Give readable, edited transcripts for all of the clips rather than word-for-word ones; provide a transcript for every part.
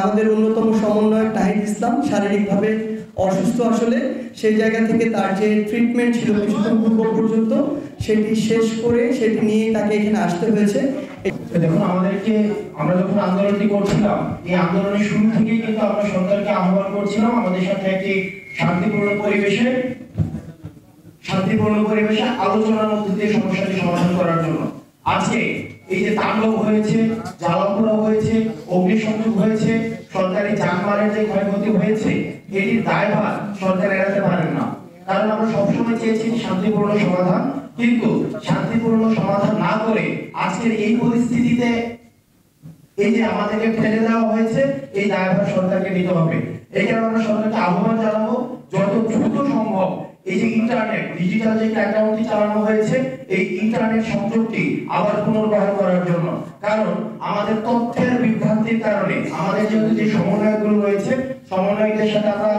আমাদের অন্যতম সমন্বয়ক তাহিদ ইসলাম শারীরিকভাবে অসুস্থ, আসলে সেই জায়গা থেকে তার যে ট্রিটমেন্ট ছিল কিছুক্ষণ পূর্ব পর্যন্ত সেটি শেষ করে সেটি নিয়ে তাকে এখানে আসতে হয়েছে। দেখুন, আমরা যখন আন্দোলনটি করছিলাম, এই আন্দোলনের শুরু থেকেই কিন্তু আমরা সরকারকে আহ্বান করছিলাম আমাদের সাথে একটি শান্তিপূর্ণ পরিবেশে আলোচনার মধ্যে দিয়ে সমস্যাটি সমাধান করার জন্য। আজকে এই যে তাণ্ডব হয়েছে, জ্বালাপোড়া হয়েছে, অগ্নিসংযোগ হয়েছে, সরকারি যানবাহনের যে ক্ষয়ক্ষতি হয়েছে, এটির দায়ভার সরকার এড়াতে পারেন না। কারণ আমরা সবসময় চেয়েছি শান্তিপূর্ণ সমাধান, কিন্তু শান্তিপূর্ণ সমাধান না করে আজকের এই পরিস্থিতিতে এই যে আমাদেরকে ফেলে দেওয়া হয়েছে, এই দায়ভার সরকারকে নিতে হবে। এই কারণে আমরা সরকারকে আহ্বান জানাবো যত দ্রুত সম্ভব এই যে ইন্টারনেট ডিজিটাল যে ক্র্যাকডাউনটি চালানো হয়েছে, এই ইন্টারনেট সংযোগটি আবার পুনর্বহাল করার জন্য। কারণ আমাদের তথ্যের বিভ্রান্তির কারণে আমাদের যে সমন্বয়গুলো রয়েছে, সমন্বয়কদের সাথে আমরা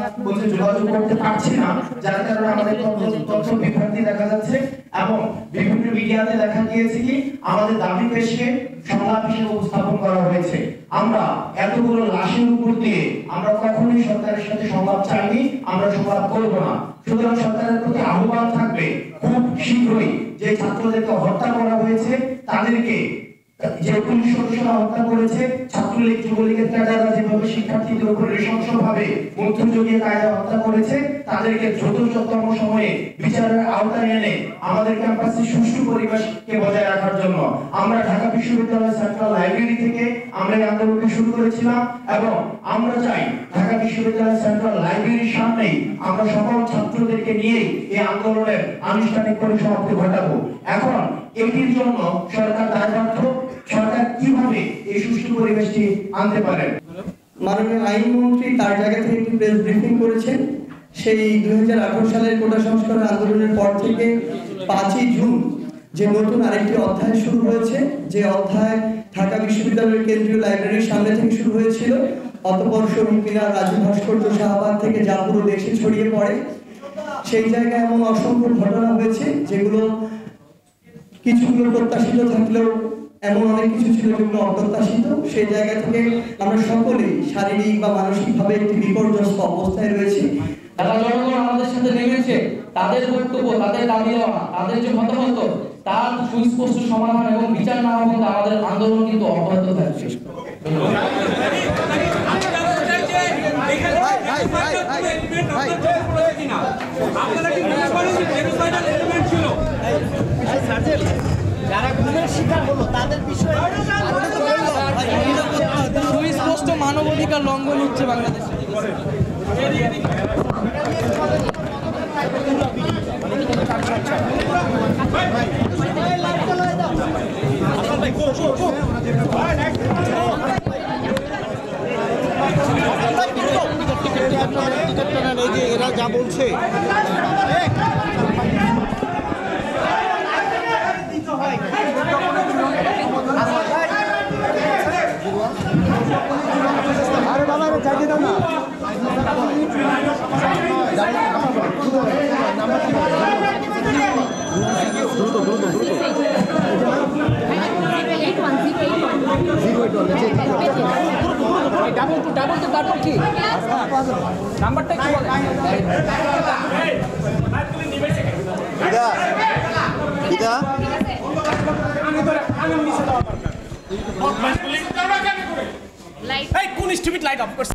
যোগাযোগ করতে পারছি না, যার কারণে আমাদের তথ্য বিভ্রান্তি দেখা যাচ্ছে এবং বিভিন্ন মিডিয়াতে দেখা গিয়েছে কি আমাদের দাবি পেশকে সংলাপ হিসেবে উপস্থাপন করা হয়েছে। আমরা এতগুলো লাশের উপর দিয়ে আমরা কখনোই সরকারের সাথে সংলাপ চাইনি, আমরা সংলাপ করব না। সুতরাং সরকারের প্রতি আহ্বান থাকবে খুব শীঘ্রই যে ছাত্রদেরকে হত্যা করা হয়েছে, তাদেরকে যে পুলিশ সদস্যরা হত্যা করেছে, ছাত্রলীগ যুবলীগের ক্যাডাররা যেভাবে শিক্ষার্থীদের উপর নৃশংসভাবে মধ্যযুগীয় কায়দায় হত্যা করেছে, তাদেরকে দ্রুততম সময়ে বিচারের আওতায় এনে আমাদের ক্যাম্পাসে সুষ্ঠু পরিবেশকে বজায় রাখার জন্য আমরা ঢাকা বিশ্ববিদ্যালয় সেন্ট্রাল লাইব্রেরি থেকে আমরা এই আন্দোলনকে শুরু করেছিলাম এবং আমরা চাই ঢাকা বিশ্ববিদ্যালয় সেন্ট্রাল লাইব্রেরির সামনেই আমরা সকল ছাত্রদেরকে নিয়ে এই আন্দোলনের আনুষ্ঠানিক পরিসমাপ্তি ঘটাবো। এখন এটির জন্য সরকার দায়বদ্ধ। সরকার কিভাবে এই সুষ্ঠু পরিবেশটি আনতে পারে? মাননীয় আইনমন্ত্রী তার জায়গা থেকে একটি প্রেস ব্রিফিং করেছেন। সেই 2018 সালের কোটা সংস্কার আন্দোলনের পর থেকে 5ই জুন যে নতুন আরেকটি অধ্যায় শুরু হয়েছে, যে অধ্যায় ঢাকা বিশ্ববিদ্যালয়ের কেন্দ্রীয় লাইব্রেরির সামনে থেকে শুরু হয়েছিল, অতঃপর শহীদ মিনার, রাজু ভাস্কর্য, শাহবাগ থেকে যা পুরো দেশে ছড়িয়ে পড়ে। সেই জায়গায় এমন অসংখ্য ঘটনা হয়েছে যেগুলো কিছুগুলো প্রত্যাশিত থাকলেও এমন অনেক কিছু ছিল যেগুলো অপ্রত্যাশিত। সেই জায়গা থেকে আমরা সকলেই শারীরিক বা মানসিকভাবে একটি বিপর্যস্ত অবস্থায় রয়েছি। যারা জনগণ আমাদের সাথে নেমেছে, তাদের বক্তব্য, তাদের দাবি দেওয়া, তাদের যে মতামত, তার সুস্পষ্ট সমাধান এবং বিচার না হওয়া পর্যন্ত আমাদের আন্দোলন কিন্তু অব্যাহত থাকছে। সুস্পষ্ট মানবাধিকার লঙ্ঘন হচ্ছে বাংলাদেশে। এরা যা বলছে আরে বাবা চাইতে দাও না। ডাবল কি নাম্বারটা কি বলে? কোন স্টুপিড লাইট অফ করছে?